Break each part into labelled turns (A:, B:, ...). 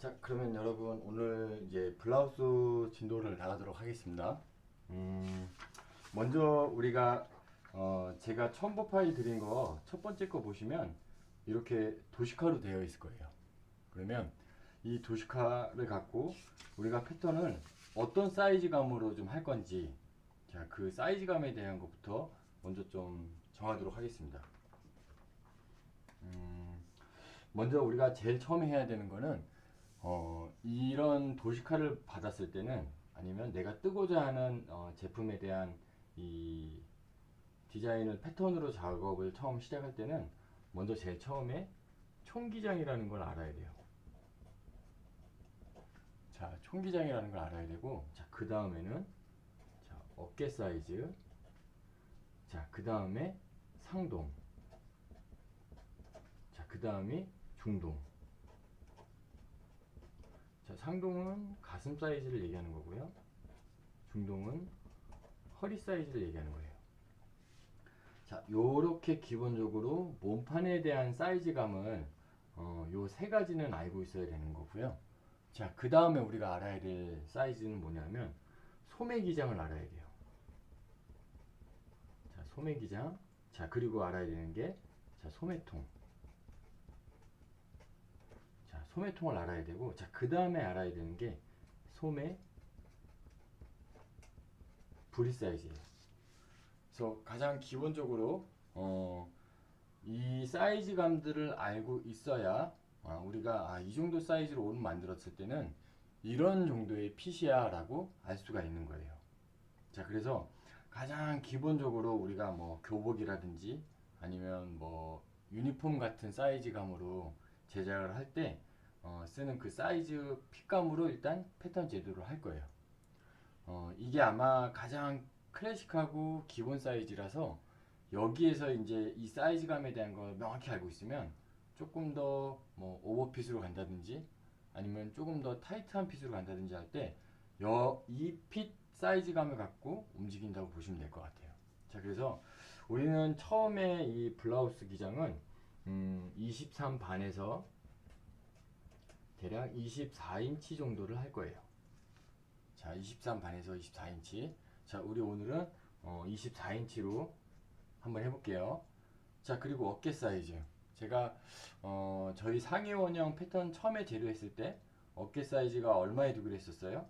A: 자, 그러면 여러분 오늘 이제 블라우스 진도를 나가도록 하겠습니다. 먼저 우리가 제가 첨부 파일 드린 거 첫 번째 거 보시면 이렇게 도식화로 되어 있을 거예요. 그러면 이 도식화를 갖고 우리가 패턴을 어떤 사이즈감으로 좀 할 건지, 자, 그 사이즈감에 대한 것부터 먼저 좀 정하도록 하겠습니다. 먼저 우리가 제일 처음에 해야 되는 거는 이런 도식화를 받았을 때는, 아니면 내가 뜨고자 하는 제품에 대한 이 디자인을 패턴으로 작업을 처음 시작할 때는 먼저 제일 처음에 총기장이라는 걸 알아야 돼요. 자, 총기장이라는 걸 알아야 되고, 자, 그 다음에는 자, 어깨 사이즈, 자, 그 다음에 상동, 자, 그 다음이 중동. 자, 상동은 가슴 사이즈를 얘기하는 거고요. 중동은 허리 사이즈를 얘기하는 거예요. 자, 요렇게 기본적으로 몸판에 대한 사이즈감을 요 세 가지는 알고 있어야 되는 거고요. 자, 그 다음에 우리가 알아야 될 사이즈는 뭐냐면 소매 기장을 알아야 돼요. 자, 소매 기장. 자, 그리고 알아야 되는 게 자, 소매통. 자, 소매통을 알아야 되고, 자, 그 다음에 알아야 되는 게 소매 브리 사이즈예요. 그래서 가장 기본적으로 이 사이즈감들을 알고 있어야 우리가 이 정도 사이즈로 옷을 만들었을 때는 이런 정도의 핏이야 라고 알 수가 있는 거예요. 자, 그래서 가장 기본적으로 우리가 뭐 교복이라든지 아니면 뭐 유니폼 같은 사이즈감으로 제작을 할 때 쓰는 그 사이즈 핏감으로 일단 패턴 제도를 할 거예요. 이게 아마 가장 클래식하고 기본 사이즈라서 여기에서 이제 이 사이즈감에 대한 걸 명확히 알고 있으면 조금 더 뭐 오버핏으로 간다든지 아니면 조금 더 타이트한 핏으로 간다든지 할 때 이 핏 사이즈감을 갖고 움직인다고 보시면 될 것 같아요. 자, 그래서 우리는 처음에 이 블라우스 기장은 23 반에서 대략 24인치 정도를 할 거예요. 자, 23 반에서 24인치. 자, 우리 오늘은 24인치로 한번 해볼게요. 자, 그리고 어깨 사이즈. 제가 저희 상의 원형 패턴 처음에 재료했을 때 어깨 사이즈가 얼마에 두기로 했었어요?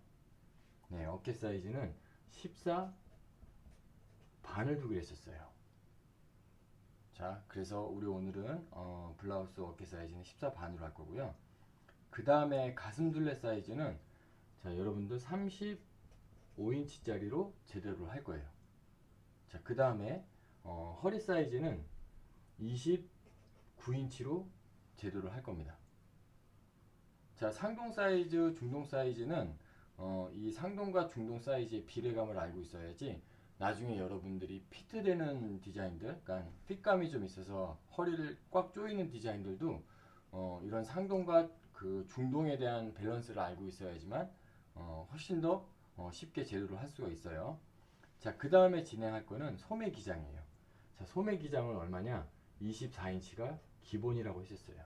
A: 네, 어깨 사이즈는 14 반을 두기로 했었어요. 자, 그래서 우리 오늘은 블라우스 어깨 사이즈는 14 반으로 할 거고요. 그 다음에 가슴 둘레 사이즈는 자, 여러분들 35인치짜리로 제대로 할 거예요. 자, 그 다음에 허리 사이즈는 29인치로 제도를 할 겁니다. 자, 상동 사이즈, 중동 사이즈는 이 상동과 중동 사이즈의 비례감을 알고 있어야지 나중에 여러분들이 피트되는 디자인들, 그러니까 핏감이 좀 있어서 허리를 꽉 조이는 디자인들도 이런 상동과 그 중동에 대한 밸런스를 알고 있어야지만 훨씬 더 쉽게 제도를 할 수가 있어요. 자, 그 다음에 진행할 거는 소매 기장이에요. 자, 소매 기장은 얼마냐? 24인치가 기본이라고 했었어요.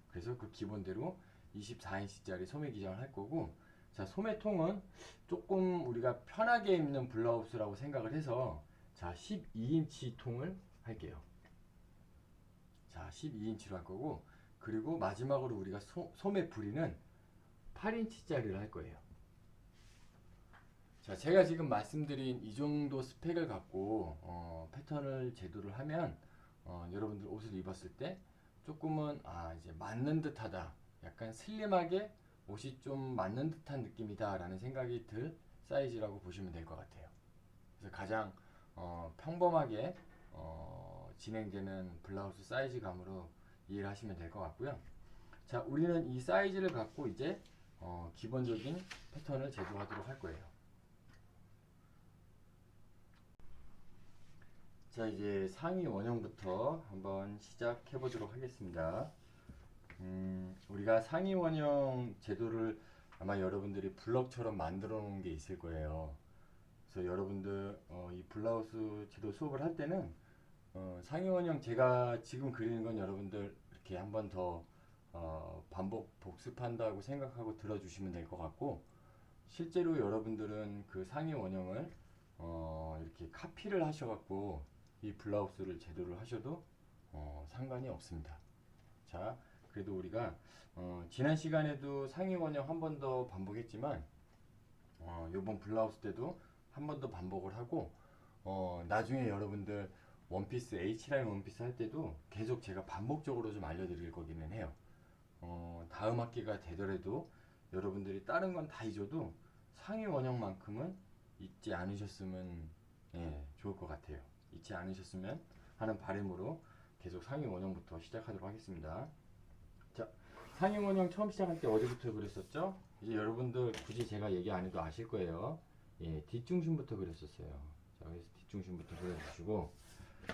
A: 그래서 그 기본대로 24인치짜리 소매 기장을 할 거고, 자, 소매통은 조금 우리가 편하게 입는 블라우스라고 생각을 해서 자, 12인치 통을 할게요. 자, 12인치로 할 거고, 그리고 마지막으로 우리가 소매 부리는 8인치짜리를 할 거예요. 자, 제가 지금 말씀드린 이 정도 스펙을 갖고 패턴을 제도를 하면 여러분들 옷을 입었을 때 조금은 이제 맞는 듯하다, 약간 슬림하게 옷이 좀 맞는 듯한 느낌이다 라는 생각이 들 사이즈라고 보시면 될 것 같아요. 그래서 가장 평범하게 진행되는 블라우스 사이즈감으로 이해를 하시면 될 것 같고요. 자, 우리는 이 사이즈를 갖고 이제 기본적인 패턴을 제도하도록 할 거예요. 자, 이제 상의 원형부터 한번 시작해 보도록 하겠습니다. 우리가 상의 원형 제도를 아마 여러분들이 블럭처럼 만들어 놓은 게 있을 거예요. 그래서 여러분들 이 블라우스 제도 수업을 할 때는 상의 원형 제가 지금 그리는 건 여러분들 이렇게 한번 더 반복 복습한다고 생각하고 들어주시면 될 것 같고, 실제로 여러분들은 그 상의 원형을 이렇게 카피를 하셔갖고 이 블라우스를 제도를 하셔도 상관이 없습니다. 자, 그래도 우리가 지난 시간에도 상의 원형 한 번 더 반복했지만 요번 블라우스 때도 한 번 더 반복을 하고 나중에 여러분들 원피스 H라인 원피스 할 때도 계속 제가 반복적으로 좀 알려드릴 거기는 해요. 다음 학기가 되더라도 여러분들이 다른 건 다 잊어도 상의 원형만큼은 잊지 않으셨으면 좋을 것 같아요. 잊지 않으셨으면 하는 바람으로 계속 상의 원형부터 시작하도록 하겠습니다. 자, 상의 원형 처음 시작할 때 어디부터 그렸었죠? 이제 여러분들 굳이 제가 얘기 안 해도 아실 거예요. 뒷중심부터 그렸었어요. 자, 그래서 뒷중심부터 그려주시고,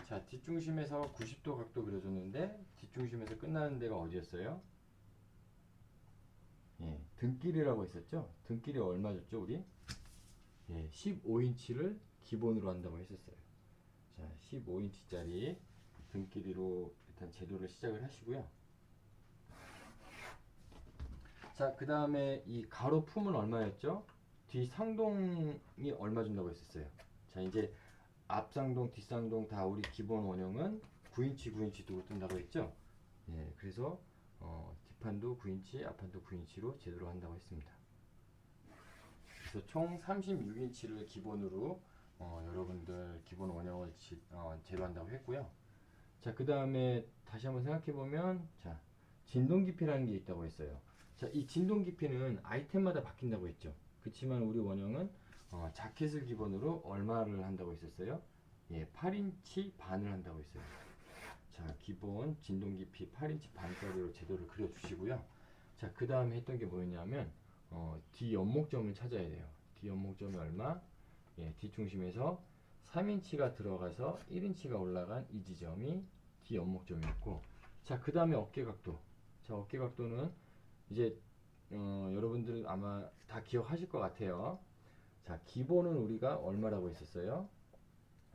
A: 자, 뒷중심에서 90도 각도 그려줬는데 뒷중심에서 끝나는 데가 어디였어요? 등길이라고 했었죠? 등길이 얼마 줬죠, 우리? 15인치를 기본으로 한다고 했었어요. 자, 15인치짜리 등길이로 일단 제도를 시작을 하시고요. 자, 그 다음에 이 가로 품은 얼마였죠? 뒤 상동이 얼마 준다고 했었어요. 자, 이제 앞상동, 뒷상동 다 우리 기본 원형은 9인치, 9인치 두고 뜬다고 했죠? 그래서 뒷판도 9인치, 앞판도 9인치로 제도를 한다고 했습니다. 그래서 총 36인치를 기본으로 여러분들 기본 원형을 제도한다고 했고요. 자, 그 다음에 다시 한번 생각해 보면, 자, 진동 깊이라는 게 있다고 했어요. 자, 이 진동 깊이는 아이템마다 바뀐다고 했죠. 그렇지만 우리 원형은 자켓을 기본으로 얼마를 한다고 했었어요? 8인치 반을 한다고 했어요. 자, 기본 진동 깊이 8인치 반짜리로 제도를 그려주시고요. 자, 그 다음에 했던 게 뭐였냐면 뒤 연목점을 찾아야 돼요. 뒤 연목점이 얼마? 뒷중심에서 3인치가 들어가서 1인치가 올라간 이 지점이 뒤 연목점이었고, 자, 그 다음에 어깨 각도. 자, 어깨 각도는 이제 여러분들 아마 다 기억하실 것 같아요. 자, 기본은 우리가 얼마라고 했었어요?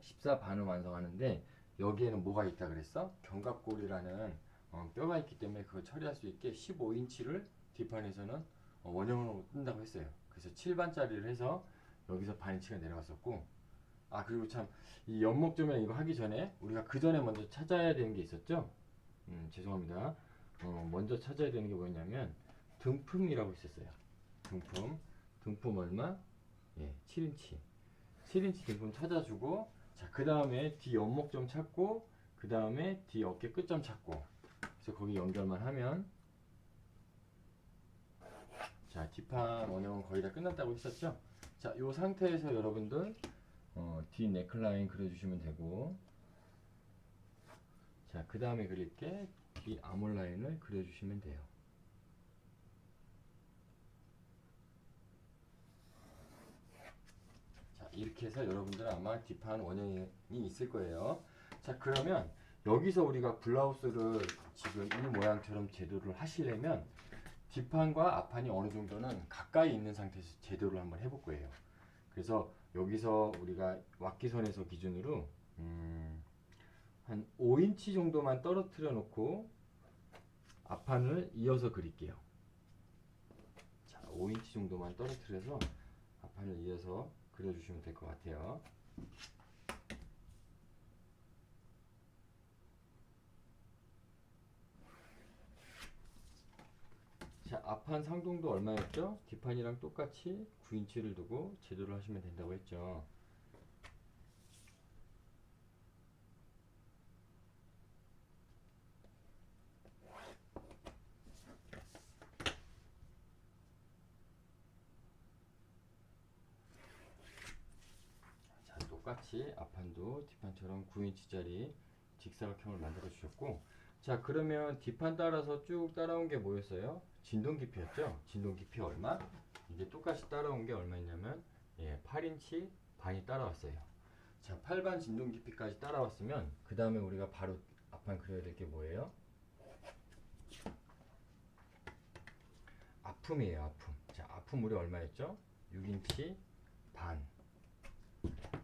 A: 14반을 완성하는데 여기에는 뭐가 있다 그랬어? 견갑골이라는 뼈가 있기 때문에 그걸 처리할 수 있게 15인치를 뒷판에서는 원형으로 뜬다고 했어요. 그래서 7반짜리를 해서 여기서 반인치가 내려갔었고, 그리고 참 이 연목점이랑 이거 하기 전에 우리가 그 전에 먼저 찾아야 되는 게 있었죠? 죄송합니다. 먼저 찾아야 되는 게 뭐였냐면 등품이라고 있었어요. 등품 얼마? 7인치. 7인치 등품 찾아주고, 자, 그 다음에 뒤 연목점 찾고, 그 다음에 뒤 어깨 끝점 찾고, 그래서 거기 연결만 하면, 자, 뒷판 원형은 거의 다 끝났다고 했었죠? 자, 요 상태에서 여러분들 뒤 네클라인 그려주시면 되고, 자, 그 다음에 그릴 게 뒤 아몰 라인을 그려주시면 돼요. 자, 이렇게 해서 여러분들은 아마 뒷판 원형이 있을 거예요. 자, 그러면 여기서 우리가 블라우스를 지금 이 모양처럼 제도를 하시려면 뒷판과 앞판이 어느 정도는 가까이 있는 상태에서 제도를 한번 해볼 거예요. 그래서 여기서 우리가 왁기선에서 기준으로 한 5인치 정도만 떨어뜨려 놓고 앞판을 이어서 그릴게요. 자, 5인치 정도만 떨어뜨려서 앞판을 이어서 그려주시면 될 것 같아요. 자, 앞판 상동도 얼마였죠? 뒷판이랑 똑같이 9인치를 두고 제도를 하시면 된다고 했죠. 자, 똑같이 앞판도 뒷판처럼 9인치짜리 직사각형을 만들어 주셨고, 자, 그러면 뒷판 따라서 쭉 따라온 게 뭐였어요? 진동 깊이였죠? 진동 깊이 얼마? 이게 똑같이 따라온 게 얼마였냐면 8인치 반이 따라왔어요. 자, 8반 진동 깊이까지 따라왔으면 그 다음에 우리가 바로 앞판 그려야 될 게 뭐예요? 앞품이에요, 앞품. 자, 앞품 우리 얼마였죠? 6인치 반.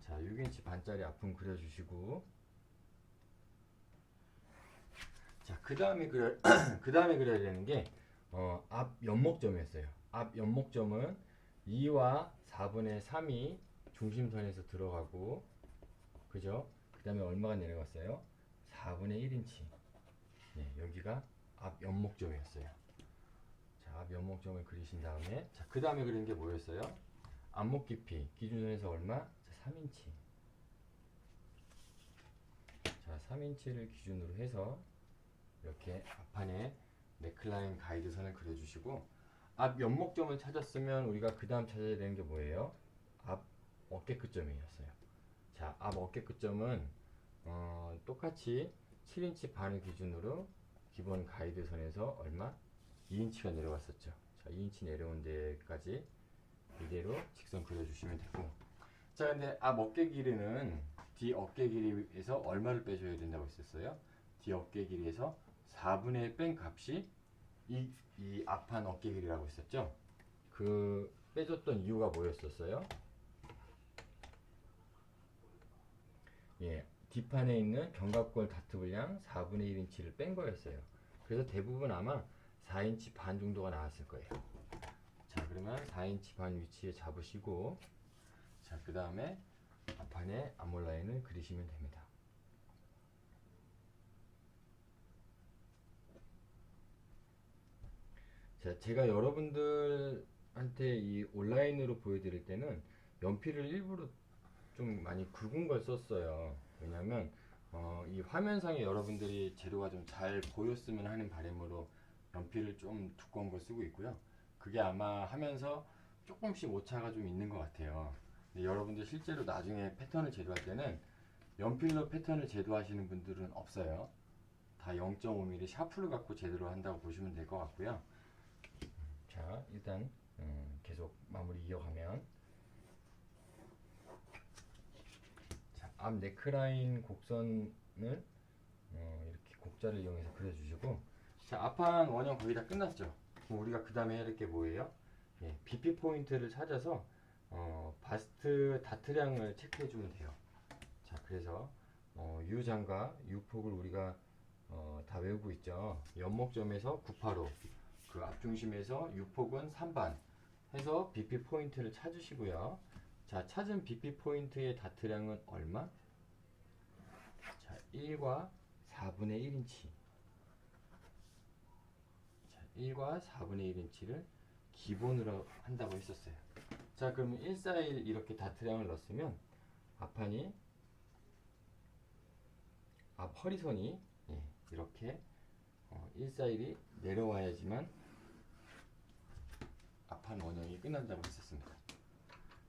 A: 자, 6인치 반짜리 앞품 그려주시고, 자, 그 다음에 그려야 되는 게 앞 연목점이었어요. 앞 연목점은 2와 4분의 3이 중심선에서 들어가고, 그죠? 그 다음에 얼마가 내려갔어요? 4분의 1인치. 네, 여기가 앞 연목점이었어요. 자, 앞 연목점을 그리신 다음에, 자, 그 다음에 그린 게 뭐였어요? 앞목 깊이 기준선에서 얼마? 자, 3인치. 자, 3인치를 기준으로 해서 이렇게 앞판에 넥라인 가이드선을 그려주시고, 앞 연목점을 찾았으면 우리가 그 다음 찾아야 되는 게 뭐예요? 앞 어깨 끝점이었어요. 자, 앞 어깨 끝점은 똑같이 7인치 반을 기준으로 기본 가이드선에서 얼마? 2인치가 내려왔었죠. 자, 2인치 내려온 데까지 이대로 직선 그려주시면 되고, 자, 근데 앞 어깨 길이는 뒤 어깨 길이에서 얼마를 빼줘야 된다고 했었어요? 뒤 어깨 길이에서 4분의 1 뺀 값이 이 앞판 어깨 길이라고 했었죠? 그 빼줬던 이유가 뭐였었어요? 예, 뒷판에 있는 견갑골 다트 분량 4분의 1인치를 뺀 거였어요. 그래서 대부분 아마 4인치 반 정도가 나왔을 거예요. 자, 그러면 4인치 반 위치에 잡으시고, 자, 그 다음에 앞판에 앞몰라인을 그리시면 됩니다. 자, 제가 여러분들한테 이 온라인으로 보여드릴 때는 연필을 일부러 좀 많이 굵은 걸 썼어요. 왜냐면 이 화면상에 여러분들이 재료가 좀 잘 보였으면 하는 바람으로 연필을 좀 두꺼운 걸 쓰고 있고요. 그게 아마 하면서 조금씩 오차가 좀 있는 것 같아요. 근데 여러분들 실제로 나중에 패턴을 제도할 때는 연필로 패턴을 제도하시는 분들은 없어요. 다 0.5mm 샤프를 갖고 제대로 한다고 보시면 될 것 같고요. 자, 일단 계속 마무리 이어가면, 자, 앞 네크라인 곡선을 이렇게 곡자를 이용해서 그려주시고, 자, 앞판 원형 거의 다 끝났죠. 그럼 우리가 그 다음에 해야 될 게 뭐예요? 예, BP 포인트를 찾아서 바스트 다트량을 체크해주면 돼요. 자, 그래서 U장과 U폭을 우리가 다 외우고 있죠. 연목점에서 985, 그 앞중심에서 U폭은 3반 해서 BP 포인트를 찾으시고요. 자, 찾은 BP 포인트의 다트량은 얼마? 자, 1과 4분의 1인치. 자, 1과 4분의 1인치를 기본으로 한다고 했었어요. 자, 그러면 141 이렇게 다트량을 넣었으면 앞판이 앞 허리선이 이렇게 141이 내려와야지만 앞판 원형이 끝난다고 했었습니다.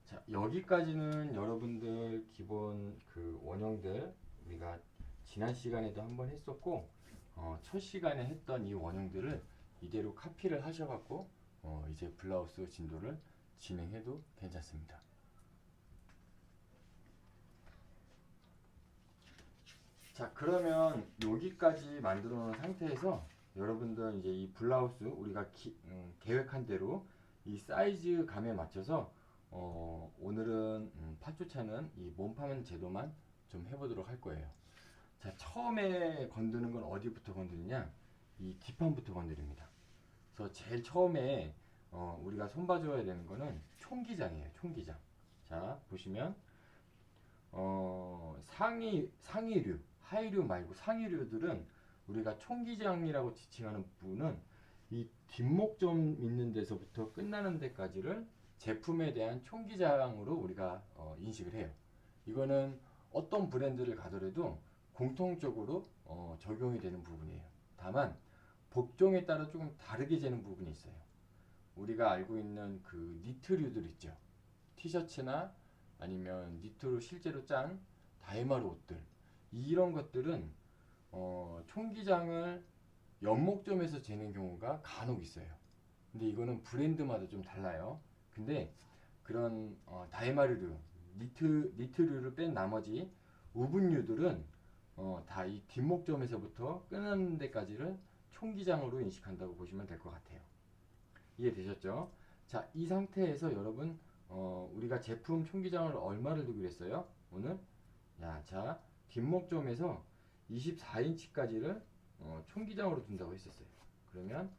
A: 자, 여기까지는 여러분들 기본 그 원형들 우리가 지난 시간에도 한번 했었고, 첫 시간에 했던 이 원형들을 이대로 카피를 하셔갖고 이제 블라우스 진도를 진행해도 괜찮습니다. 자, 그러면 여기까지 만들어 놓은 상태에서 여러분들 이제 이 블라우스 우리가 계획한 대로 이 사이즈 감에 맞춰서 오늘은 파조차는 이 몸판 제도만 좀 해보도록 할 거예요. 자, 처음에 건드는 건 어디부터 건드리냐? 이 뒷판부터 건드립니다. 그래서 제일 처음에 우리가 손봐줘야 되는 거는 총기장이에요. 총기장. 자, 보시면 상위류, 하위류 말고 상위류들은 우리가 총기장이라고 지칭하는 부분은 이 뒷목점 있는 데서부터 끝나는 데까지를 제품에 대한 총기장으로 우리가 인식을 해요. 이거는 어떤 브랜드를 가더라도 공통적으로 적용이 되는 부분이에요. 다만 복종에 따라 조금 다르게 재는 부분이 있어요. 우리가 알고 있는 그 니트류들 있죠. 티셔츠나 아니면 니트로 실제로 짠 다이마루 옷들, 이런 것들은 총기장을 연목점에서 재는 경우가 간혹 있어요. 근데 이거는 브랜드마다 좀 달라요. 근데 그런 다이마루류, 니트류를 뺀 나머지 우분류들은 다 이 뒷목점에서부터 끄는 데까지를 총기장으로 인식한다고 보시면 될 것 같아요. 이해되셨죠? 자, 이 상태에서 여러분 우리가 제품 총기장을 얼마를 두기로 했어요? 오늘? 자, 뒷목점에서 24인치까지를 총기장으로 둔다고 했었어요. 그러면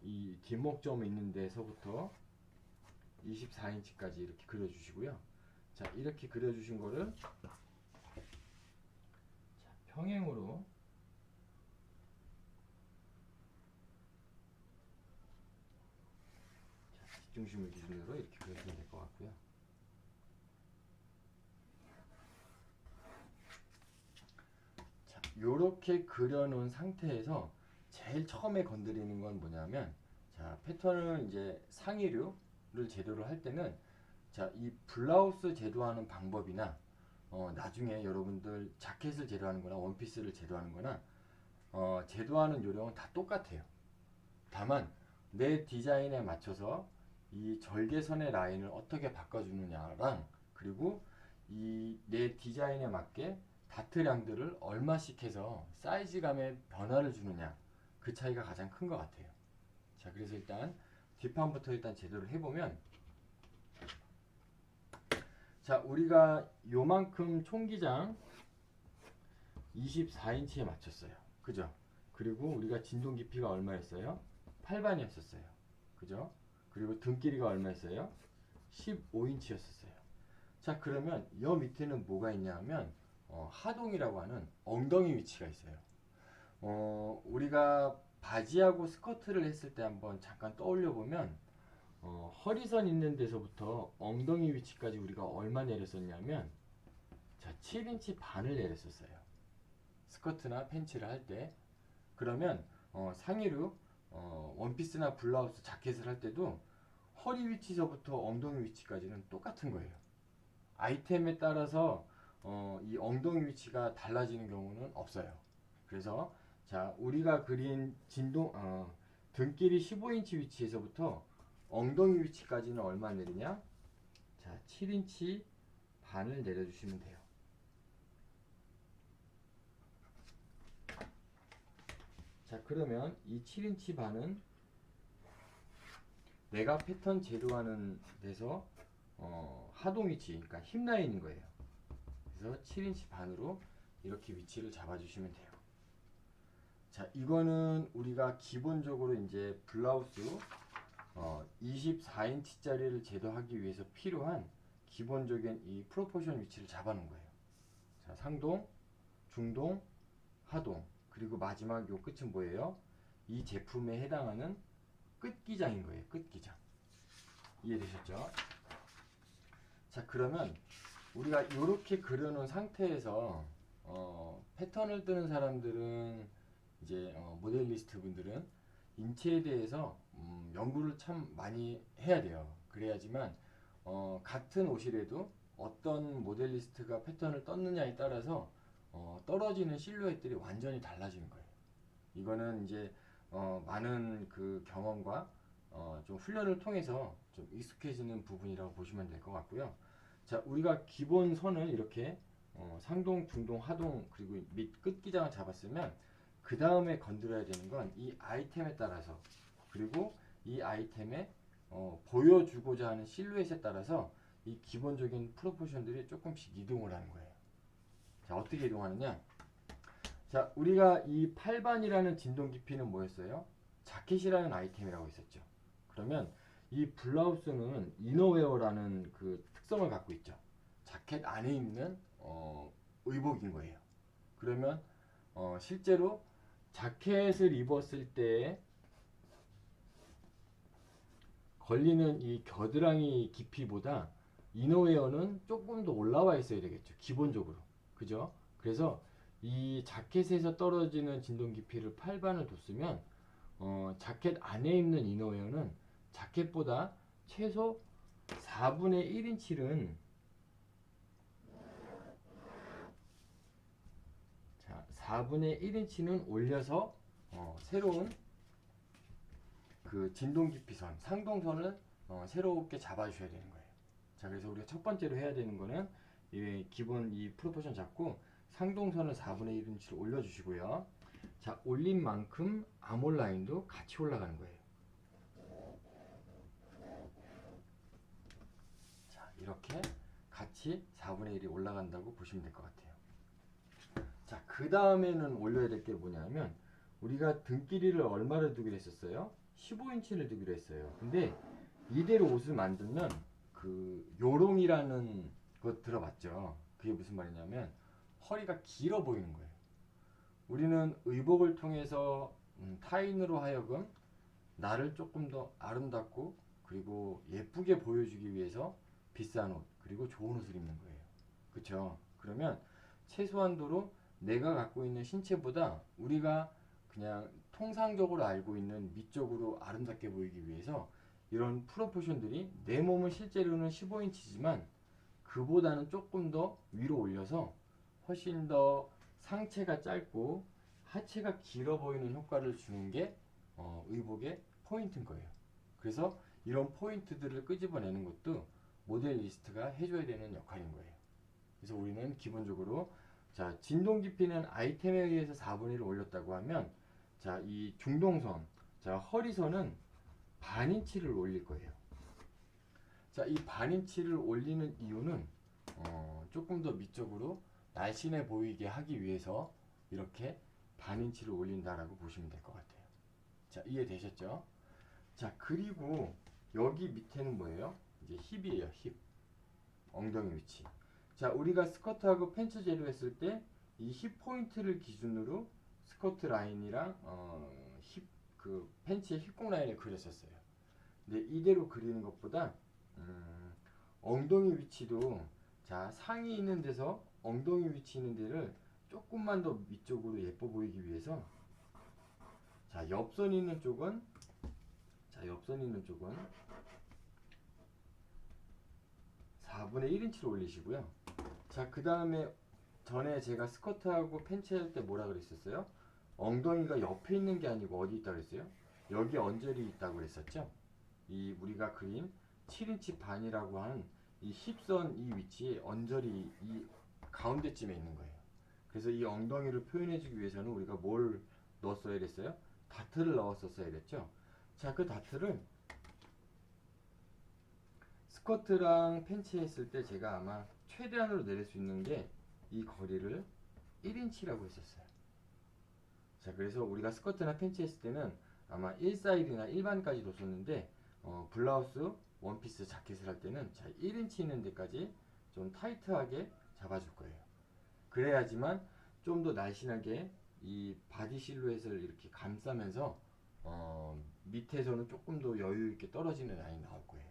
A: 이 뒷목점 있는 데서부터 24인치까지 이렇게 그려주시고요. 자, 이렇게 그려주신 거를 자, 평행으로 자, 뒷중심을 기준으로 이렇게 그려주면 될 것 같고요. 자, 요렇게 그려놓은 상태에서 제일 처음에 건드리는 건 뭐냐면, 자, 패턴을 이제 상의류를 제도를 할 때는, 자, 이 블라우스 제도하는 방법이나 나중에 여러분들 자켓을 제도하는 거나 원피스를 제도하는 거나 제도하는 요령은 다 똑같아요. 다만 내 디자인에 맞춰서 이 절개선의 라인을 어떻게 바꿔주느냐랑, 그리고 이 내 디자인에 맞게 다트량들을 얼마씩 해서 사이즈감에 변화를 주느냐, 그 차이가 가장 큰 것 같아요. 자, 그래서 일단 뒷판부터 일단 제도를 해보면, 자, 우리가 요만큼 총기장 24인치에 맞췄어요. 그죠? 그리고 우리가 진동 깊이가 얼마였어요? 8반이었었어요. 그죠? 그리고 등 길이가 얼마였어요? 15인치였었어요. 자, 그러면 여 밑에는 뭐가 있냐 하면 하동이라고 하는 엉덩이 위치가 있어요. 우리가 바지하고 스커트를 했을 때 한번 잠깐 떠올려 보면, 허리선 있는 데서부터 엉덩이 위치까지 우리가 얼마 내렸었냐면, 자, 7인치 반을 내렸었어요. 스커트나 팬츠를 할 때. 그러면 상의류 원피스나 블라우스 자켓을 할 때도 허리 위치서부터 엉덩이 위치까지는 똑같은 거예요. 아이템에 따라서 이 엉덩이 위치가 달라지는 경우는 없어요. 그래서 자, 우리가 그린 등길이 15인치 위치에서부터 엉덩이 위치까지는 얼마 내리냐? 자, 7인치 반을 내려주시면 돼요. 자, 그러면 이 7인치 반은 내가 패턴 제도하는 데서 하동 위치, 그러니까 힙 라인인 거예요. 그래서 7인치 반으로 이렇게 위치를 잡아주시면 돼요. 자, 이거는 우리가 기본적으로 이제 블라우스 24인치짜리를 제도하기 위해서 필요한 기본적인 이 프로포션 위치를 잡아놓은 거예요. 자, 상동, 중동, 하동, 그리고 마지막 요 끝은 뭐예요? 이 제품에 해당하는 끝기장인 거예요. 끝기장. 이해되셨죠? 자, 그러면 우리가 이렇게 그려놓은 상태에서 패턴을 뜨는 사람들은 이제 모델리스트 분들은 인체에 대해서 연구를 참 많이 해야 돼요. 그래야지만 같은 옷이라도 어떤 모델리스트가 패턴을 떴느냐에 따라서 떨어지는 실루엣들이 완전히 달라지는 거예요. 이거는 이제 많은 그 경험과 좀 훈련을 통해서 좀 익숙해지는 부분이라고 보시면 될 것 같고요. 자, 우리가 기본 선을 이렇게 상동, 중동, 하동, 그리고 밑 끝기장을 잡았으면 그 다음에 건드려야 되는 건 이 아이템에 따라서, 그리고 이 아이템에 보여주고자 하는 실루엣에 따라서 이 기본적인 프로포션들이 조금씩 이동을 하는 거예요. 자, 어떻게 이동하느냐? 자, 우리가 이 8반이라는 진동 깊이는 뭐였어요? 자켓이라는 아이템이라고 했었죠. 그러면 이 블라우스는 이너웨어라는 그 특성을 갖고 있죠. 자켓 안에 입는 의복인 거예요. 그러면 실제로 자켓을 입었을 때 걸리는 이 겨드랑이 깊이보다 이너웨어는 조금 더 올라와 있어야 되겠죠. 기본적으로. 그죠? 그래서 이 자켓에서 떨어지는 진동 깊이를 8반을 뒀으면 자켓 안에 입는 이너웨어는 자켓보다 최소 4분의 1인치는 4분의 1인치는 올려서 새로운 그 진동 깊이선, 상동선을 새롭게 잡아주셔야 되는 거예요. 자, 그래서 우리가 첫 번째로 해야 되는 거는 기본 이 프로포션 잡고 상동선을 4분의 1인치를 올려주시고요. 자, 올린 만큼 아몰 라인도 같이 올라가는 거예요. 자, 이렇게 같이 4분의 1이 올라간다고 보시면 될 것 같아요. 자, 그 다음에는 올려야 될 게 뭐냐면, 우리가 등 길이를 얼마를 두기로 했었어요? 15인치를 두기로 했어요. 근데 이대로 옷을 만들면 그 요롱이라는 거 들어봤죠? 그게 무슨 말이냐면 허리가 길어 보이는 거예요. 우리는 의복을 통해서 타인으로 하여금 나를 조금 더 아름답고 그리고 예쁘게 보여주기 위해서 비싼 옷 그리고 좋은 옷을 입는 거예요. 그쵸? 그러면 최소한도로 내가 갖고 있는 신체보다 우리가 그냥 통상적으로 알고 있는 미적으로 아름답게 보이기 위해서 이런 프로포션들이 내 몸은 실제로는 15인치지만 그보다는 조금 더 위로 올려서 훨씬 더 상체가 짧고 하체가 길어 보이는 효과를 주는 게 의복의 포인트인 거예요. 그래서 이런 포인트들을 끄집어내는 것도 모델리스트가 해줘야 되는 역할인 거예요. 그래서 우리는 기본적으로 자 진동 깊이는 아이템에 의해서 4분의 1을 올렸다고 하면 자 이 중동선 자 허리선은 반인치를 올릴 거예요. 자 이 반인치를 올리는 이유는 조금 더 미적으로 날씬해 보이게 하기 위해서 이렇게 반인치를 올린다라고 보시면 될 것 같아요. 자 이해되셨죠? 자 그리고 여기 밑에는 뭐예요? 이제 힙이에요. 힙 엉덩이 위치. 자 우리가 스커트하고 팬츠 재료 했을 때 이 힙 포인트를 기준으로 스커트 라인이랑 힙 그 팬츠의 힙공 라인을 그렸었어요. 근데 이대로 그리는 것보다 엉덩이 위치도 자 상의 있는 데서 엉덩이 위치 있는 데를 조금만 더 위쪽으로 예뻐 보이기 위해서 자 옆선 있는 쪽은 4분의 1인치로 올리시고요. 자 그 다음에 전에 제가 스커트하고 팬츠 할 때 뭐라 그랬었어요? 엉덩이가 옆에 있는 게 아니고 어디 있다 그랬어요? 여기 언저리 있다고 그랬었죠? 이 우리가 그린 7인치 반이라고 하는 이 힙선 이 위치에 언저리 이 가운데쯤에 있는 거예요. 그래서 이 엉덩이를 표현해주기 위해서는 우리가 뭘 넣었어야 됐어요? 다트를 넣었었어야 됐죠? 자, 그 다트를 스커트랑 팬츠 했을 때 제가 아마 최대한으로 내릴 수 있는 게 이 거리를 1인치라고 했었어요. 자, 그래서 우리가 스커트나 팬츠 했을 때는 아마 1사이드나 일반까지 뒀었는데 블라우스, 원피스, 자켓을 할 때는 자 1인치 있는 데까지 좀 타이트하게 잡아줄 거예요. 그래야지만 좀 더 날씬하게 이 바디 실루엣을 이렇게 감싸면서 밑에서는 조금 더 여유 있게 떨어지는 라인이 나올 거예요.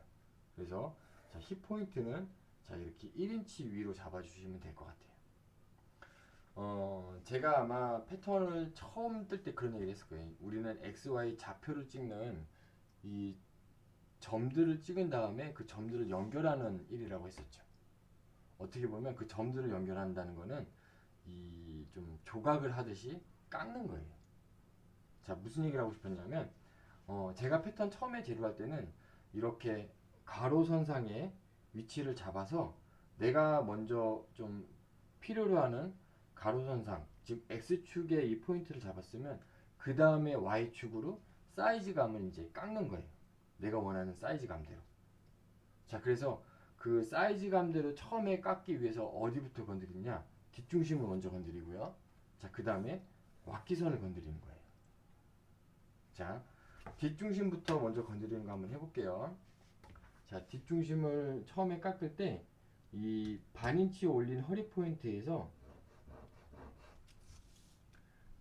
A: 그래서 자, 힙 포인트는 자 이렇게 1인치 위로 잡아주시면 될 것 같아요. 제가 아마 패턴을 처음 뜰 때 그런 얘기를 했을 거예요. 우리는 XY 좌표를 찍는 이 점들을 찍은 다음에 그 점들을 연결하는 일이라고 했었죠. 어떻게 보면 그 점들을 연결한다는 거는 이 좀 조각을 하듯이 깎는 거예요. 자, 무슨 얘기를 하고 싶었냐면 제가 패턴 처음에 재료할 때는 이렇게 가로선상에 위치를 잡아서 내가 먼저 좀 필요로 하는 가로선상, 즉 X축에 이 포인트를 잡았으면 그 다음에 Y축으로 사이즈감을 이제 깎는 거예요. 내가 원하는 사이즈감대로. 자, 그래서 그 사이즈감대로 처음에 깎기 위해서 어디부터 건드리냐? 뒷중심을 먼저 건드리고요. 자, 그 다음에 왁기선을 건드리는 거예요. 자, 뒷중심부터 먼저 건드리는 거 한번 해볼게요. 자, 뒷중심을 처음에 깎을 때 이 반인치 올린 허리 포인트에서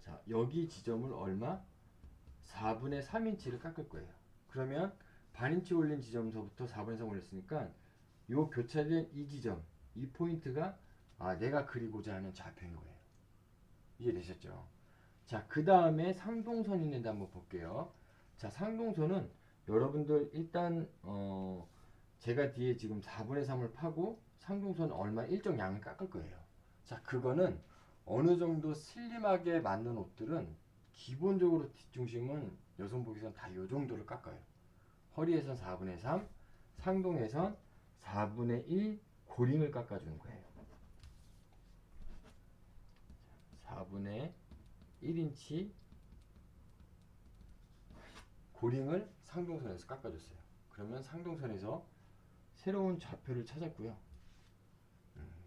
A: 자, 여기 지점을 얼마? 4분의 3인치를 깎을 거예요. 그러면 반인치 올린 지점서부터 4분의 3 올렸으니까 요 교차된 이 지점, 이 포인트가 내가 그리고자 하는 좌표인 거예요. 이해되셨죠? 자, 그 다음에 상동선 있는데 한번 볼게요. 자, 상동선은 여러분들 일단 제가 뒤에 지금 4분의 3을 파고 상동선 얼마 일정 양을 깎을 거예요. 자, 그거는 어느 정도 슬림하게 맞는 옷들은 기본적으로 뒷중심은 여성복에선 다 요 정도를 깎아요. 허리에선 4분의 3, 상동에선 4분의 1 고링을 깎아주는 거예요. 4분의 1인치 고링을 상동선에서 깎아줬어요. 그러면 상동선에서 새로운 좌표를 찾았고요.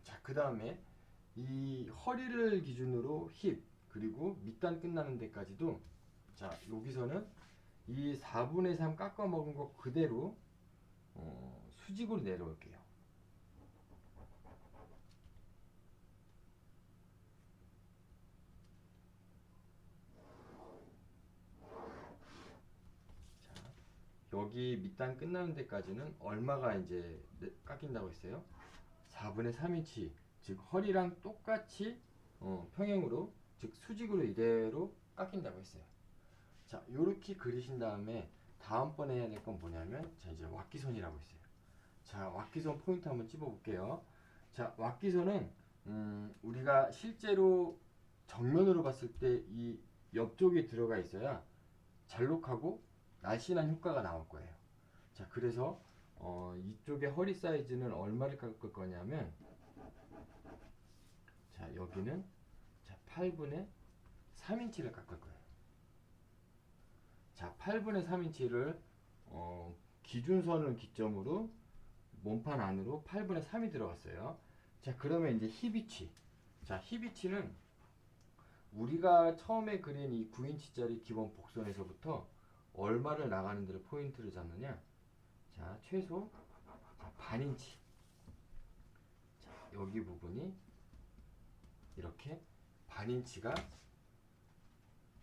A: 자, 그 다음에 이 허리를 기준으로 힙 그리고 밑단 끝나는 데까지도 자 여기서는 이 4분의 3 깎아 먹은 거 그대로 수직으로 내려올게요. 자, 여기 밑단 끝나는 데까지는 얼마가 이제 깎인다고 했어요? 4분의 3인치, 즉 허리랑 똑같이 평행으로, 즉 수직으로 이대로 깎인다고 했어요. 자, 요렇게 그리신 다음에 다음번에 해야 될 건 뭐냐면, 자, 이제 왁기선이라고 있어요. 자, 왁기선 포인트 한번 찝어 볼게요. 자, 왁기선은 우리가 실제로 정면으로 봤을 때 이 옆쪽에 들어가 있어야 잘록하고 날씬한 효과가 나올 거예요. 자, 그래서 이쪽의 허리 사이즈는 얼마를 깎을 거냐면, 자, 여기는 자, 8분의 3인치를 깎을 거예요. 자, 8분의 3인치를 기준선을 기점으로 몸판 안으로 8분의 3이 들어갔어요. 자, 그러면 이제 힙 위치. 자, 힙 위치는 우리가 처음에 그린 이 9인치짜리 기본 복선에서부터 얼마를 나가는 데를 포인트를 잡느냐. 자, 최소 반인치. 자, 여기 부분이 이렇게 반인치가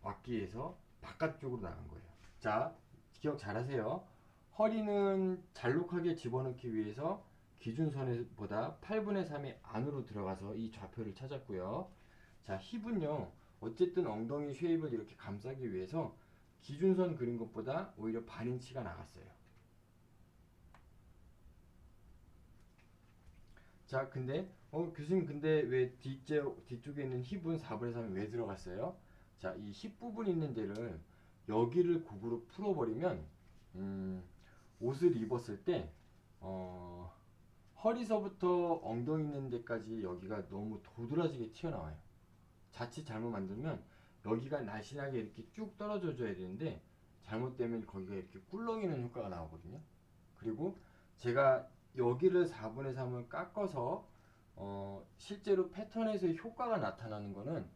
A: 왁기에서 바깥쪽으로 나간 거예요. 자, 기억 잘 하세요. 허리는 잘록하게 집어넣기 위해서 기준선보다 8분의 3이 안으로 들어가서 이 좌표를 찾았고요. 자, 힙은요, 어쨌든 엉덩이 쉐입을 이렇게 감싸기 위해서 기준선 그린 것보다 오히려 반인치가 나갔어요. 자, 근데 교수님, 근데 왜 뒤쪽에 있는 힙은 4분의 3이 왜 들어갔어요? 자, 이 힙 부분 있는 데를 여기를 곡으로 풀어버리면 옷을 입었을 때 허리서부터 엉덩이 있는 데까지 여기가 너무 도드라지게 튀어나와요. 자칫 잘못 만들면 여기가 날씬하게 이렇게 쭉 떨어져 줘야 되는데, 잘못되면 거기가 이렇게 꿀렁이는 효과가 나오거든요. 그리고 제가 여기를 4분의 3을 깎아서 실제로 패턴에서 효과가 나타나는 거는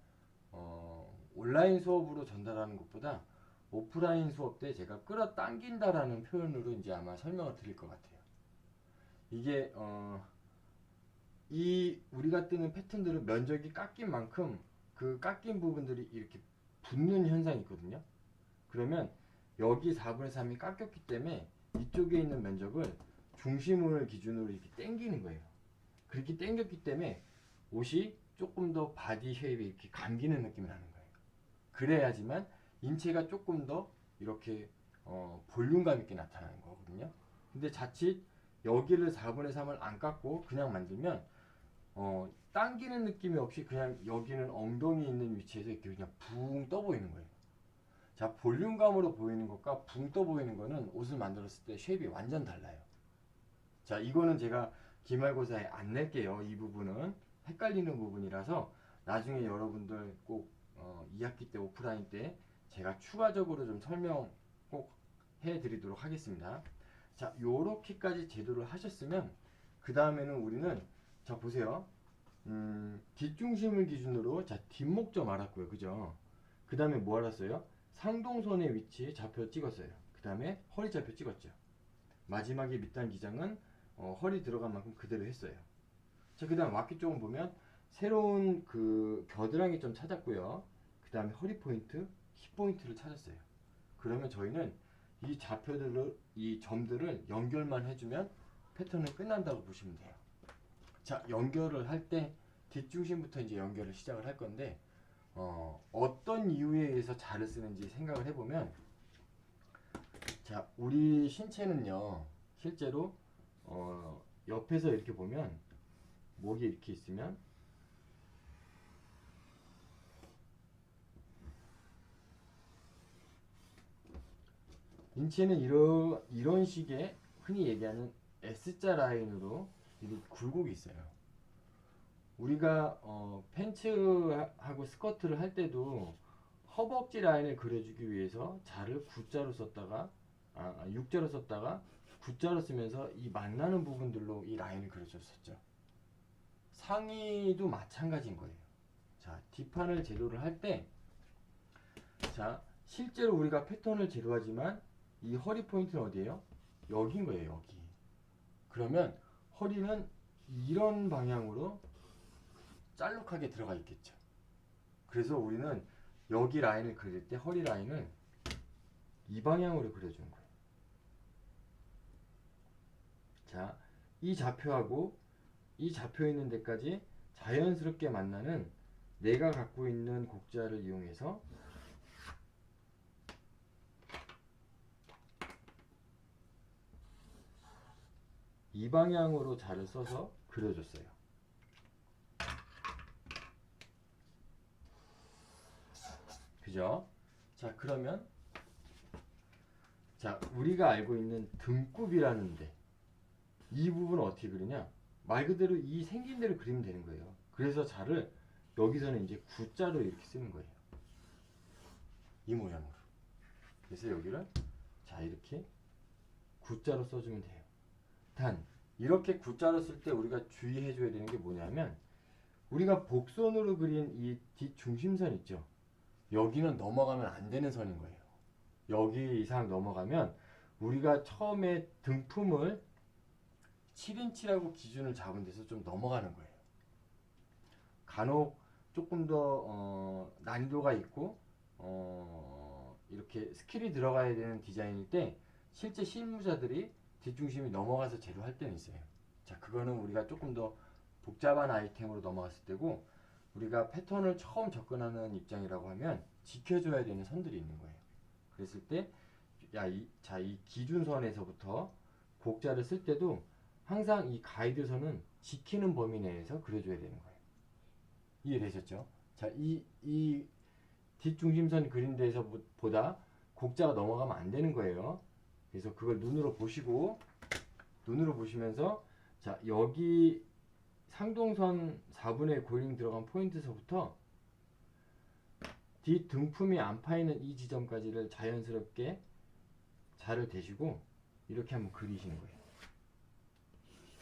A: 온라인 수업으로 전달하는 것보다 오프라인 수업 때 제가 끌어당긴다라는 표현으로 이제 아마 설명을 드릴 것 같아요. 이게 이 우리가 뜨는 패턴들은 면적이 깎인 만큼 그 깎인 부분들이 이렇게 붙는 현상이 있거든요. 그러면 여기 4분의 3이 깎였기 때문에 이쪽에 있는 면적을 중심을 기준으로 이렇게 당기는 거예요. 그렇게 당겼기 때문에 옷이 조금 더 바디 쉐입이 이렇게 감기는 느낌이 나는 거예요. 그래야지만 인체가 조금 더 이렇게 볼륨감 있게 나타나는 거거든요. 근데 자칫 여기를 4분의 3을 안 깎고 그냥 만들면 당기는 느낌이 없이 그냥 여기는 엉덩이 있는 위치에서 이렇게 그냥 붕 떠 보이는 거예요. 자, 볼륨감으로 보이는 것과 붕 떠 보이는 거는 옷을 만들었을 때 쉐입이 완전 달라요. 자, 이거는 제가 기말고사에 안 낼게요. 이 부분은 헷갈리는 부분이라서 나중에 여러분들 꼭 2학기 때 오프라인 때 제가 추가적으로 좀 설명 꼭 해드리도록 하겠습니다. 자, 요렇게까지 제도를 하셨으면 그 다음에는 우리는, 자, 보세요. 뒷중심을 기준으로, 자, 뒷목점 알았고요. 그죠? 그 다음에 뭐 알았어요? 상동선의 위치 좌표 찍었어요. 그 다음에 허리 좌표 찍었죠. 마지막에 밑단 기장은 허리 들어간 만큼 그대로 했어요. 자, 그 다음 왁기 쪽은 보면 새로운 그 겨드랑이 좀 찾았고요. 그 다음에 허리 포인트, 힙 포인트를 찾았어요. 그러면 저희는 이 좌표들을, 이 점들을 연결만 해주면 패턴은 끝난다고 보시면 돼요. 자, 연결을 할 때 뒷중심부터 이제 연결을 시작을 할 건데, 어떤 이유에 의해서 자를 쓰는지 생각을 해보면, 자, 우리 신체는요, 실제로 옆에서 이렇게 보면 목이 이렇게 있으면 인체는 이런 식의 흔히 얘기하는 S자 라인으로 이렇게 굴곡이 있어요. 우리가 팬츠하고 스커트를 할 때도 허벅지 라인을 그려주기 위해서 자를 X자로 썼다가 X자로 썼다가 X자로 쓰면서 이 만나는 부분들로 이 라인을 그려줬었죠. 상의도 마찬가지인 거예요. 자, 뒷판을 제도를 할 때, 자, 실제로 우리가 패턴을 재료하지만 이 허리 포인트는 어디예요? 여기인 거예요, 여기. 그러면 허리는 이런 방향으로 짤록하게 들어가 있겠죠. 그래서 우리는 여기 라인을 그릴 때 허리 라인을 이 방향으로 그려주는 거예요. 자, 이 좌표하고 이 좌표 있는 데까지 자연스럽게 만나는 내가 갖고 있는 곡자를 이용해서 이 방향으로 자를 써서 그려줬어요. 그죠? 자, 그러면 자, 우리가 알고 있는 등굽이라는데 이 부분을 어떻게 그리냐? 말 그대로 이 생긴 대로 그리면 되는 거예요. 그래서 자를 여기서는 이제 구자로 이렇게 쓰는 거예요. 이 모양으로. 그래서 여기를 자, 이렇게 구자로 써주면 돼요. 단 이렇게 구자로 쓸 때 우리가 주의해 줘야 되는 게 뭐냐면 우리가 복선으로 그린 이 뒷중심선 있죠. 여기는 넘어가면 안 되는 선인 거예요. 여기 이상 넘어가면 우리가 처음에 등품을 7인치라고 기준을 잡은 데서 좀 넘어가는 거예요. 간혹 조금 더 난이도가 있고 이렇게 스킬이 들어가야 되는 디자인일 때 실제 실무자들이 뒷중심이 넘어가서 재료할 때는 있어요. 자, 그거는 우리가 조금 더 복잡한 아이템으로 넘어갔을 때고 우리가 패턴을 처음 접근하는 입장이라고 하면 지켜줘야 되는 선들이 있는 거예요. 그랬을 때 이 기준선에서부터 곡자를 쓸 때도 항상 이 가이드선은 지키는 범위 내에서 그려줘야 되는 거예요. 이해되셨죠? 자, 이 뒷중심선 그린 데서 보다 곡자가 넘어가면 안 되는 거예요. 그래서 그걸 눈으로 보시면서 자, 여기 상동선 4분의 1 골링 들어간 포인트서부터 뒷 등품이 안 파이는 이 지점까지를 자연스럽게 자를 대시고 이렇게 한번 그리시는 거예요.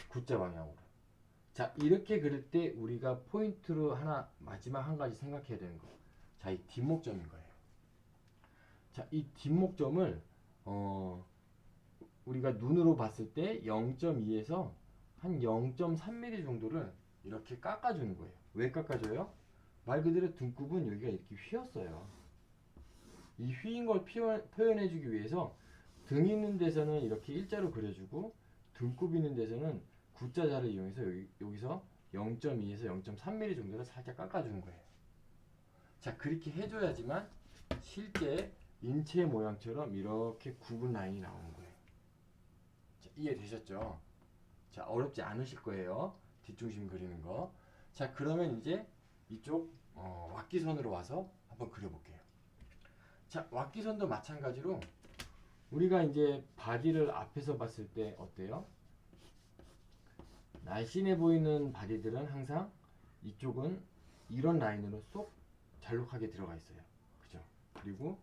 A: 구자 방향으로. 자, 이렇게 그릴 때 우리가 포인트로 마지막 한 가지 생각해야 되는 거. 자, 이 뒷목점인 거예요. 자, 이 뒷목점을 우리가 눈으로 봤을 때 0.2에서 한 0.3mm 정도를 이렇게 깎아주는 거예요. 왜 깎아줘요? 말 그대로 등굽은 여기가 이렇게 휘었어요. 이 휘인 걸 표현해주기 위해서 등 있는 데서는 이렇게 일자로 그려주고 등굽 있는 데서는 구자자를 이용해서 여기서 0.2에서 0.3mm 정도를 살짝 깎아주는 거예요. 자, 그렇게 해줘야지만 실제 인체 모양처럼 이렇게 굽은 라인이 나오는 거예요. 자, 이해되셨죠? 자, 어렵지 않으실 거예요. 뒷중심 그리는 거. 자, 그러면 이제 이쪽 왁기선으로 와서 한번 그려볼게요. 자, 왁기선도 마찬가지로 우리가 이제 바디를 앞에서 봤을 때 어때요? 날씬해 보이는 바디들은 항상 이쪽은 이런 라인으로 쏙 잘록하게 들어가 있어요. 그죠? 그리고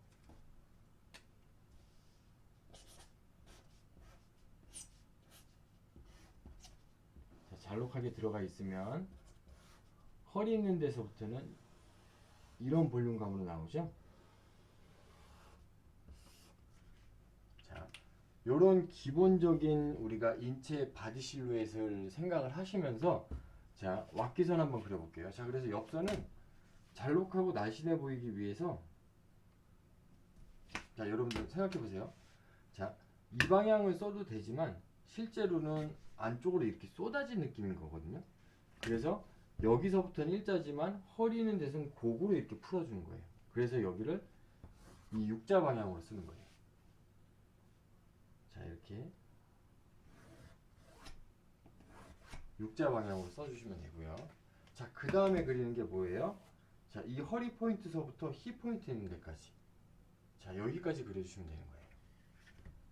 A: 자, 잘록하게 들어가 있으면 허리 있는 데서부터는 이런 볼륨감으로 나오죠. 자, 요런 기본적인 우리가 인체 바디 실루엣을 생각을 하시면서 자, 왁기선 한번 그려볼게요. 자, 그래서 옆선은 잘록하고 날씬해 보이기 위해서 자, 여러분들 생각해 보세요. 자, 이 방향을 써도 되지만 실제로는 안쪽으로 이렇게 쏟아진 느낌인 거거든요. 그래서 여기서부터는 일자지만 허리 있는 데서는 곡으로 이렇게 풀어주는 거예요. 그래서 여기를 이 육자 방향으로 쓰는 거예요. 자, 이렇게 육자 방향으로 써주시면 되고요. 자, 그 다음에 그리는 게 뭐예요? 자, 이 허리 포인트서부터 힙 포인트 있는 데까지. 자, 여기까지 그려주시면 되는 거예요.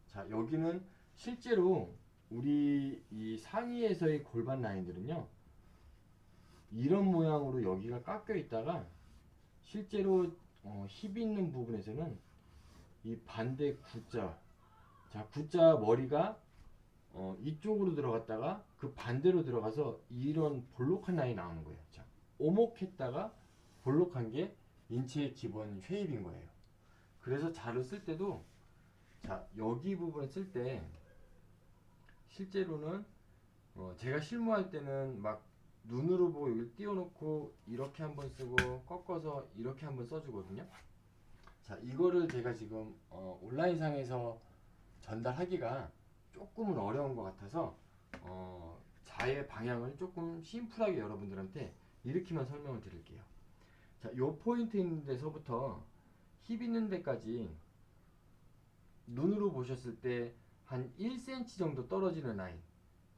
A: 자, 여기는 실제로 우리 이 상의에서의 골반 라인들은요, 이런 모양으로 여기가 깎여 있다가 실제로 힙 있는 부분에서는 이 반대 구자, 자, 구자 머리가 이쪽으로 들어갔다가 그 반대로 들어가서 이런 볼록한 라인이 나오는 거예요. 자, 오목했다가 볼록한 게 인체의 기본 쉐입인 거예요. 그래서 자를 쓸 때도 자 여기 부분을 쓸 때 실제로는 제가 실무할 때는 막 눈으로 보고 여기 띄워놓고 이렇게 한번 쓰고 꺾어서 이렇게 한번 써주거든요. 자 이거를 제가 지금 온라인상에서 전달하기가 조금은 어려운 것 같아서 자의 방향을 조금 심플하게 여러분들한테 이렇게만 설명을 드릴게요. 자, 요 포인트 있는 데서부터 힙 있는 데까지 눈으로 보셨을 때 한 1cm 정도 떨어지는 라인.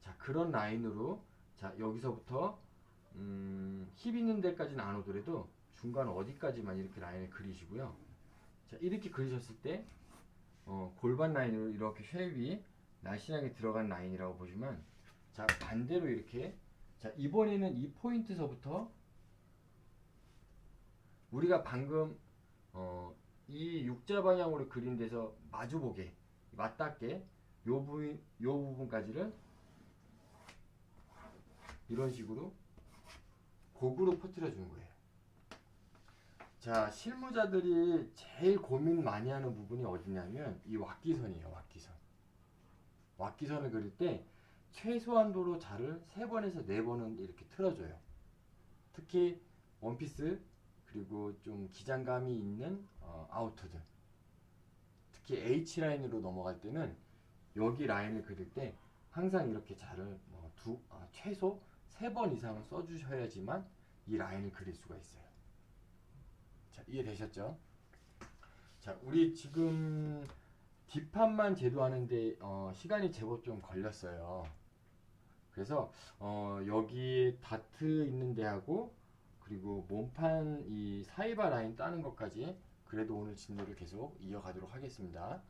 A: 자, 그런 라인으로 자, 여기서부터 힙 있는 데까지는 안 오더라도 중간 어디까지만 이렇게 라인을 그리시고요. 자, 이렇게 그리셨을 때 골반 라인으로 이렇게 쉐입이 날씬하게 들어간 라인이라고 보시면 자, 반대로 이렇게 자, 이번에는 이 포인트서부터 우리가 방금 이 육자 방향으로 그린 데서 마주보게 맞닿게 요 부분까지를 이런 식으로 곡으로 퍼뜨려 주는 거예요. 자, 실무자들이 제일 고민 많이 하는 부분이 어디냐면 이 왁기선이에요. 왁기선. 왁기선을 그릴 때 최소한도로 자를 3번에서 4번은 이렇게 틀어줘요. 특히 원피스 그리고 좀 기장감이 있는 아우터들, 특히 H라인으로 넘어갈 때는 여기 라인을 그릴 때 항상 이렇게 자를 최소 3번 이상은 써주셔야지만 이 라인을 그릴 수가 있어요. 자, 이해되셨죠? 자, 우리 지금 뒷판만 제도하는데 시간이 제법 좀 걸렸어요. 그래서 여기 다트 있는 데하고 그리고 몸판 이 사이바 라인 따는 것까지 그래도 오늘 진도를 계속 이어가도록 하겠습니다.